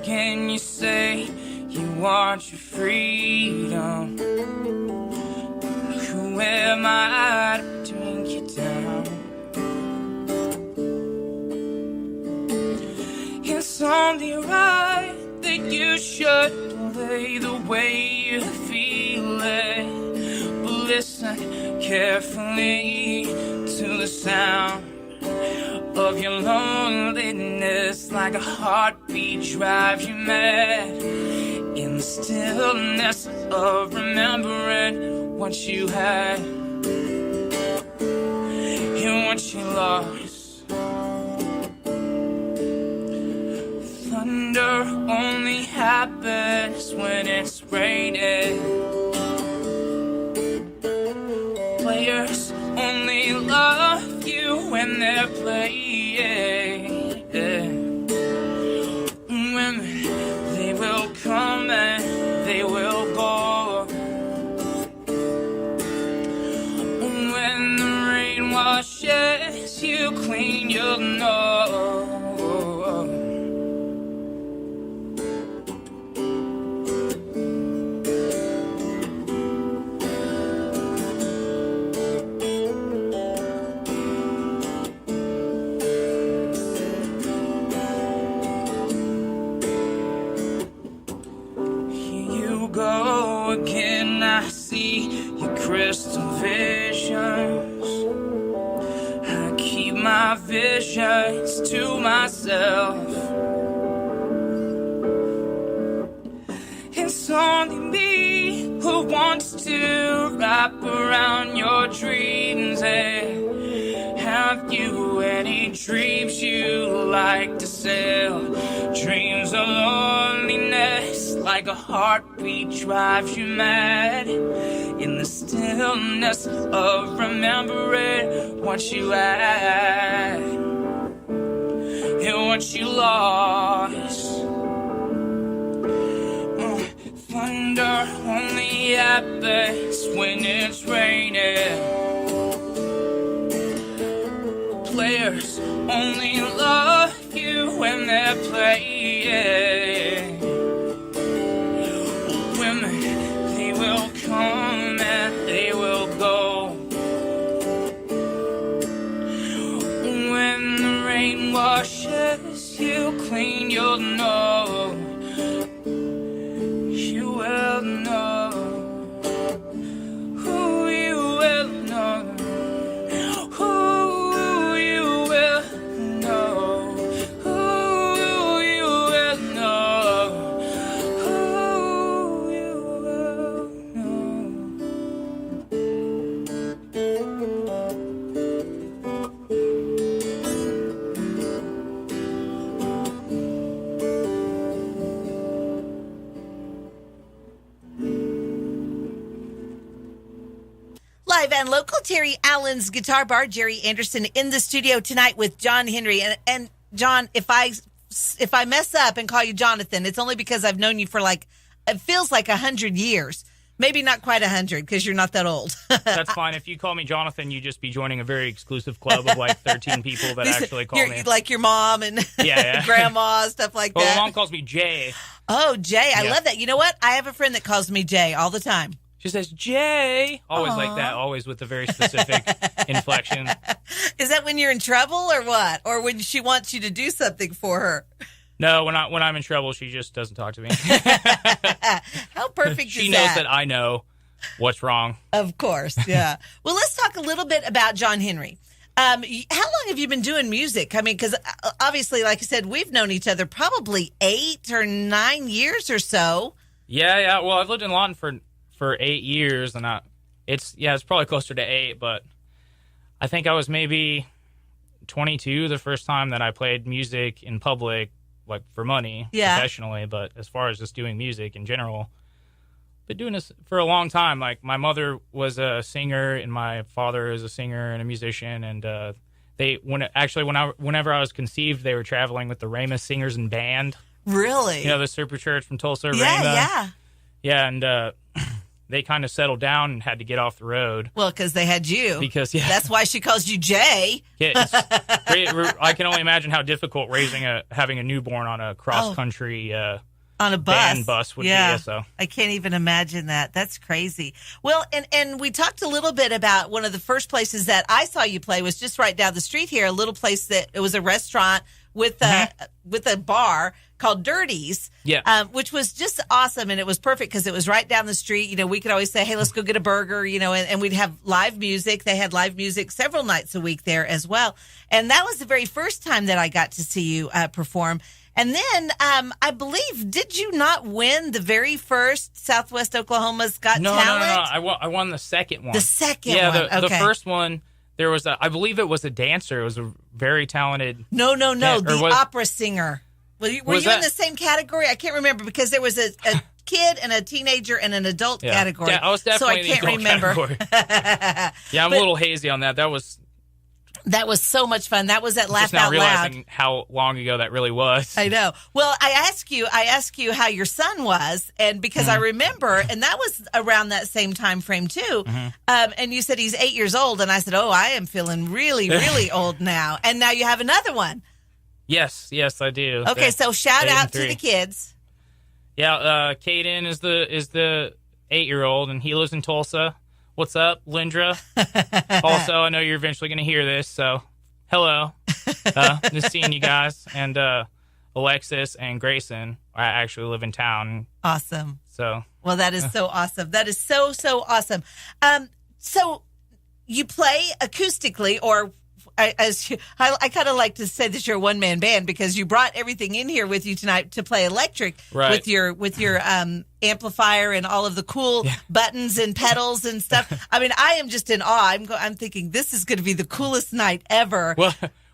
again you say you want your freedom. Who am I to drink you down? It's only right that you should play the way you feel it. But listen carefully to the sound of your loneliness, like a heartbeat drives you mad. In the stillness of remembering what you had and what you lost. Thunder only happens when it's raining. Players only love you when they're playing. Women, they will come and they will go. When the rain washes you clean, you'll know. Go again, I see your crystal visions. I keep my visions to myself. It's only me who wants to wrap around your dreams. Have you any dreams you like to sell? Dreams of loneliness, like a heartbeat drives you mad. In the stillness of remembering what you had and what you lost. Thunder only happens when it's raining. Players only love you when they're playing. Women, they will come and they will go. When the rain washes you clean, you'll know. You will know. Who you will know. Live and local, Terry Allen's Guitar Bar. Jerry Anderson in the studio tonight with Jon Henry. And John, if I mess up and call you Jonathan, it's only because I've known you for it feels like 100 years. Maybe not quite 100 because you're not that old. That's fine. If you call me Jonathan, you just be joining a very exclusive club of 13 people that actually call me. Like your mom and yeah. grandma, stuff like that. Well, my mom calls me Jay. Oh, Jay. I love that. You know what? I have a friend that calls me Jay all the time. She says, Jay. Always Aww. Like that. Always with a very specific inflection. Is that when you're in trouble or what? Or when she wants you to do something for her? No, when I'm in trouble, she just doesn't talk to me. How perfect she is knows that? that I know what's wrong. Of course, yeah. Well, let's talk a little bit about Jon Henry. How long have you been doing music? I mean, because obviously, like I said, we've known each other probably 8 or 9 years or so. Yeah. Well, I've lived in Lawton for 8 years, and it's probably closer to 8, but I think I was maybe 22 the first time that I played music in public, like for money, professionally. But as far as just doing music in general, been doing this for a long time. Like, my mother was a singer, and my father is a singer and a musician, and whenever I was conceived, they were traveling with the Rhema Singers and Band. Really? You know, the super church from Tulsa, yeah, Rhema. Yeah, Yeah, and they kind of settled down and had to get off the road. Well, because they had you. Because, yeah. That's why she calls you Jay. Yeah, I can only imagine how difficult having a newborn on a cross-country on a bus would be. Yeah, so I can't even imagine that. That's crazy. Well, and we talked a little bit about one of the first places that I saw you play was just right down the street here, a little place that it was a restaurant with a bar called Dirty's, which was just awesome. And it was perfect because it was right down the street. You know, we could always say, hey, let's go get a burger, you know, and we'd have live music. They had live music several nights a week there as well. And that was the very first time that I got to see you perform. And then I believe, did you not win the very first Southwest Oklahoma's Got Talent? No. I won the second one. The second one. The first one, there was I believe it was a dancer. It was a very talented. No. The opera singer. Were you in the same category? I can't remember because there was a kid and a teenager and an adult category. Yeah, I was definitely so I can't remember. Yeah, I'm a little hazy on that. That was so much fun. That was at Laugh Out Loud. Just now realizing how long ago that really was. I know. Well, I asked you how your son was, and because I remember, and that was around that same time frame too. And you said he's 8 years old, and I said, "Oh, I am feeling really, really old now." And now you have another one. Yes, I do. Okay, so shout out to the kids. Yeah, Caden is the 8-year-old, and he lives in Tulsa. What's up, Lindra? Also, I know you're eventually going to hear this, so hello. Just seeing you guys. And Alexis and Grayson actually live in town. Awesome. So, well, that is so awesome. That is so awesome. So you play acoustically, or I kind of like to say that you're a one-man band because you brought everything in here with you tonight to play electric with your amplifier and all of the cool buttons and pedals and stuff. I mean, I am just in awe. I'm thinking this is going to be the coolest night ever.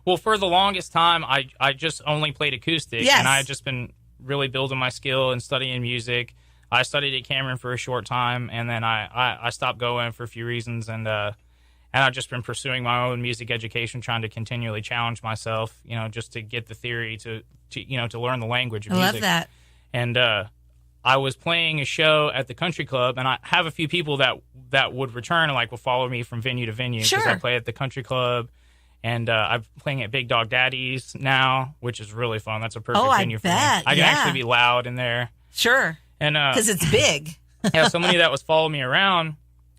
Well, for the longest time, I just only played acoustic, and I had just been really building my skill and studying music. I studied at Cameron for a short time, and then I stopped going for a few reasons, and I've just been pursuing my own music education, trying to continually challenge myself, you know, just to get the theory to learn the language of music. I love that. And I was playing a show at the country club, and I have a few people that would return and will follow me from venue to venue because I play at the country club, and I'm playing at Big Dog Daddy's now, which is really fun. That's a perfect venue for me. I can actually be loud in there. Sure. And because it's big. Yeah, somebody that was following me around,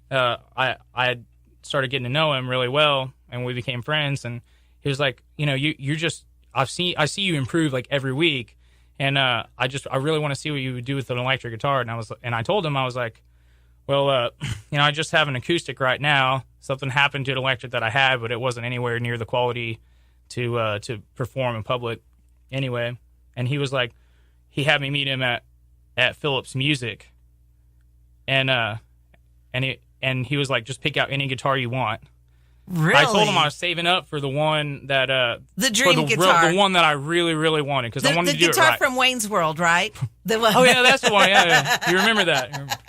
I started getting to know him really well, and we became friends. And he was like, you know, you're just I see you improve every week, and I really want to see what you would do with an electric guitar. And I told him, I was like, well, I just have an acoustic right now. Something happened to an electric that I had, but it wasn't anywhere near the quality to perform in public anyway. And he was like, he had me meet him at Phillips Music, and he was like, just pick out any guitar you want. Really? I told him I was saving up for the one that the dream guitar, the one that I really, really wanted, because I wanted to do it right. The guitar from Wayne's World, right? The one. Oh yeah, that's the one. Yeah. You remember that?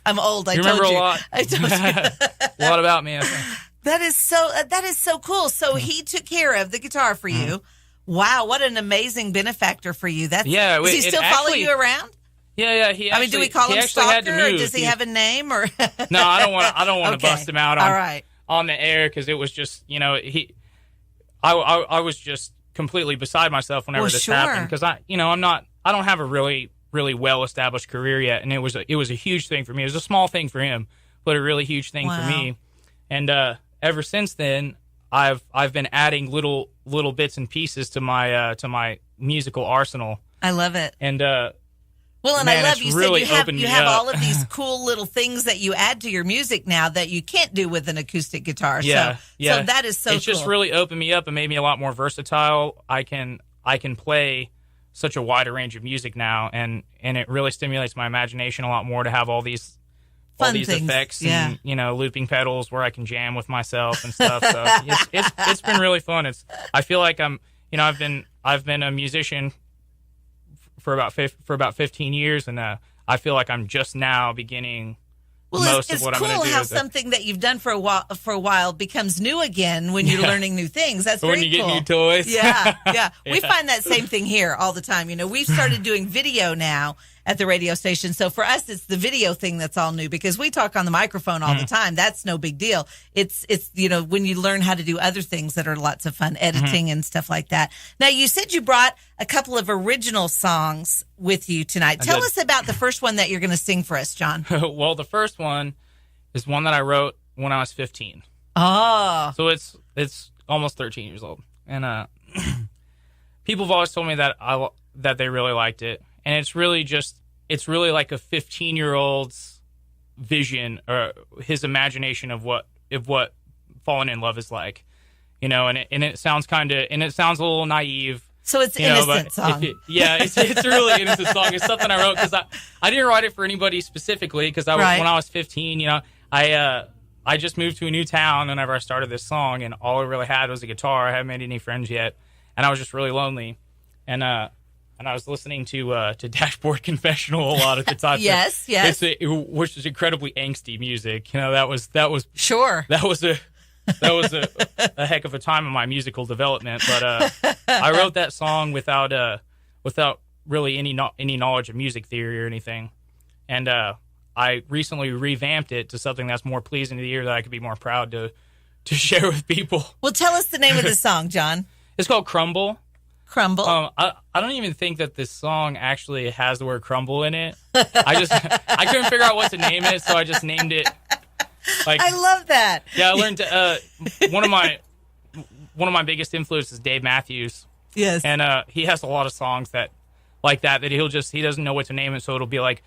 I'm old. I remember told you. A lot. I told you a lot about me. I think. That is so cool. So he took care of the guitar for you. Wow, what an amazing benefactor for you. Does he still follow you around? Yeah. Do we call him Stalker, or does he have a name? Or no, I don't want to bust him out on the air, because it was just, I was just completely beside myself whenever this happened, because I don't have a really, really well established career yet, and it was a huge thing for me. It was a small thing for him, but a really huge thing for me. And ever since then, I've been adding little bits and pieces to my musical arsenal. I love it. And I love you really said you have all of these cool little things that you add to your music now that you can't do with an acoustic guitar. So that is so cool. It's just really opened me up and made me a lot more versatile. I can play such a wider range of music now, and it really stimulates my imagination a lot more to have all these effects and looping pedals where I can jam with myself and stuff. So it's been really fun. I feel like I've been a musician for about 15 years, and I feel like I'm just now beginning most of what I'm going to do. It's cool how something that you've done for a while becomes new again when you're learning new things. That's very cool. When you get new toys. Yeah. We find that same thing here all the time. We've started doing video now, at the radio station. So for us, it's the video thing that's all new because we talk on the microphone all the time. That's no big deal. It's when you learn how to do other things that are lots of fun, editing and stuff like that. Now, you said you brought a couple of original songs with you tonight. Tell us about the first one that you're going to sing for us, John. Well, the first one is one that I wrote when I was 15. Oh. So it's almost 13 years old. And people have always told me that that they really liked it. And it's really like a 15-year-old's vision or his imagination of what falling in love is like. And it sounds a little naive. So it's an innocent song. It's a really innocent song. It's something I wrote because I didn't write it for anybody specifically because when I was 15, I just moved to a new town whenever I started this song, and all I really had was a guitar. I hadn't made any friends yet, and I was just really lonely. And I was listening to Dashboard Confessional a lot at the time. Yes. Which is incredibly angsty music. That was sure. That was a heck of a time in my musical development. But I wrote that song without really any knowledge of music theory or anything, and I recently revamped it to something that's more pleasing to the ear that I could be more proud to share with people. Well, tell us the name of the song, John. It's called Crumble. Crumble. I don't even think that this song actually has the word crumble in it. I couldn't figure out what to name it, so I just named it. I love that. Yeah, I learned one of my biggest influences is Dave Matthews. Yes. And he has a lot of songs that he doesn't know what to name it, so it'll be like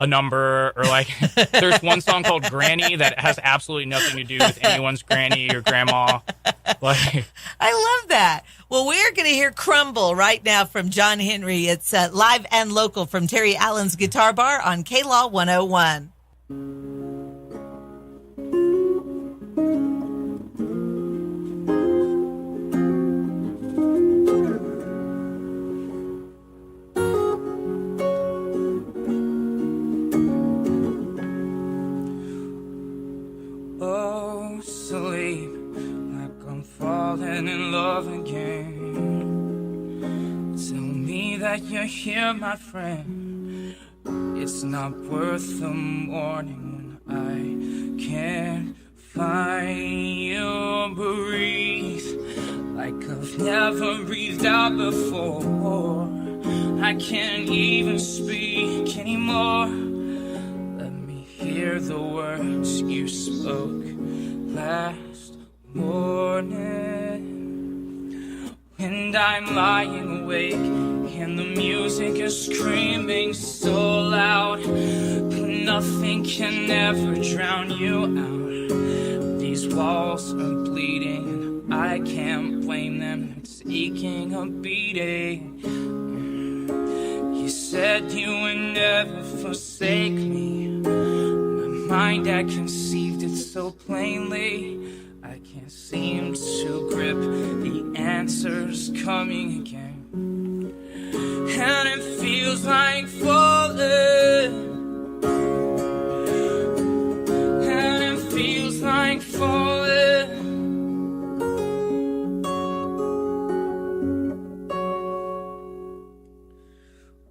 a number or like there's one song called Granny that has absolutely nothing to do with anyone's granny or grandma. I love that. Well, we're going to hear Crumble right now from Jon Henry. It's live and local from Terry Allen's Guitar Bar on K-Law 101. Sleep like I'm falling in love again. Tell me that you're here, my friend. It's not worth the morning when I can't find you. Breathe like I've never breathed out before. I can't even speak anymore. Let me hear the words you spoke last morning. And I'm lying awake and the music is screaming so loud, but nothing can ever drown you out. These walls are bleeding and I can't blame them. It's aching a beating. You said you would never forsake me. Mind had conceived it so plainly. I can't seem to grip the answers coming again. And it feels like falling. And it feels like falling.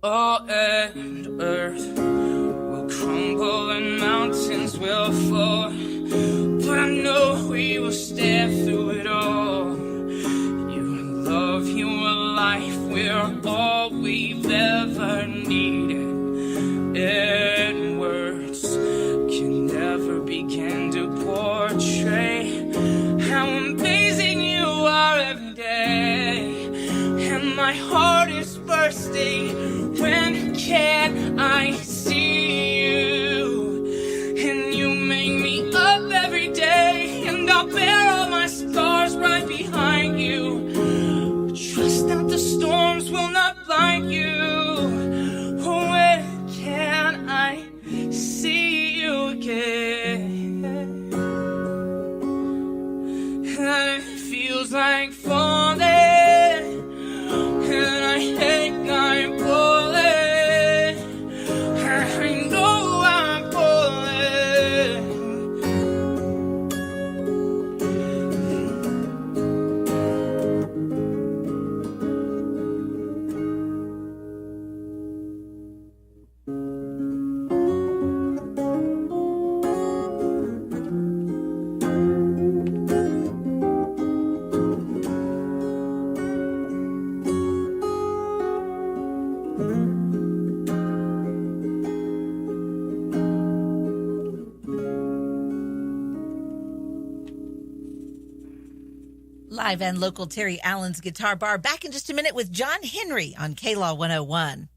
Oh, and earth crumble and mountains will fall, but I know we will stand through it all. Your love, your life, we're all we've ever needed, and words can never begin to portray how amazing you are every day. And my heart is bursting. When can I see you? And you make me up every day, and I'll bear all my scars right behind you. Trust that the storms will not blind you. When can I see you again? And it feels like falling, and I hate I'm falling. Live and local Terry Allen's Guitar Bar. Back in just a minute with Jon Henry on K-Law 101.